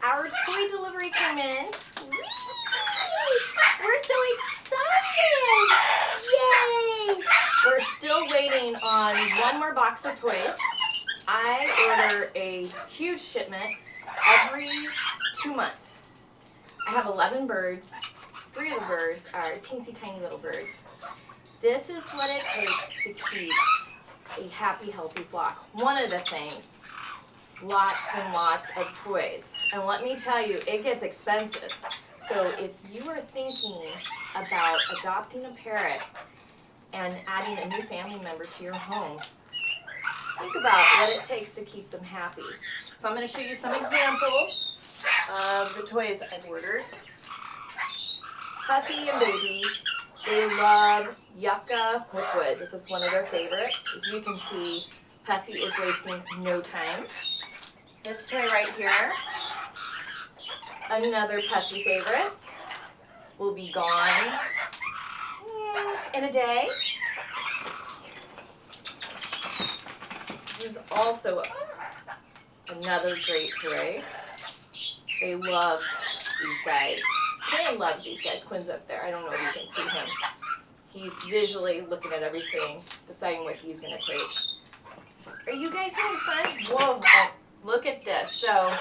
Our toy delivery came in. Whee! We're so excited! Yay! We're still waiting on one more box of toys. I order a huge shipment every 2 months. I have 11 birds. 3 of the birds are teensy tiny little birds. This is what it takes to keep a happy, healthy flock. One of the things, lots and lots of toys. And let me tell you, it gets expensive. So if you are thinking about adopting a parrot and adding a new family member to your home, think about what it takes to keep them happy. So I'm going to show you some examples of the toys I've ordered. Puffy and Baby, they love yucca with wood. This is one of their favorites. As you can see, Puffy is wasting no time. This toy right here, another Puffy favorite, will be gone in a day. This is also another great toy. They love these guys. Quinn loves these guys. Quinn's up there. I don't know if you can see him. He's visually looking at everything, deciding what he's going to take. Are you guys having fun? Whoa, oh, look at this. So,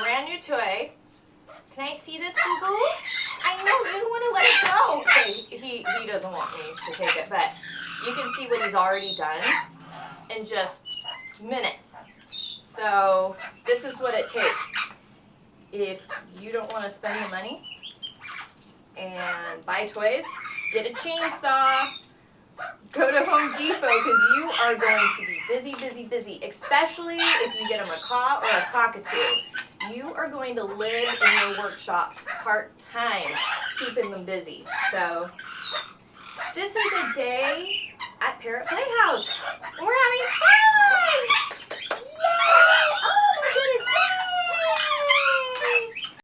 brand new toy. Can I see this, boo-boo? I know, you don't want to let it go. Okay, he doesn't want me to take it, but you can see what he's already done in just minutes. So, this is what it takes. If you don't want to spend the money and buy toys, get a chainsaw, go to Home Depot, because you are going to be busy, busy, busy, especially if you get a macaw or a cockatoo. You are going to live in your workshop part-time, keeping them busy. So this is a day at Parrot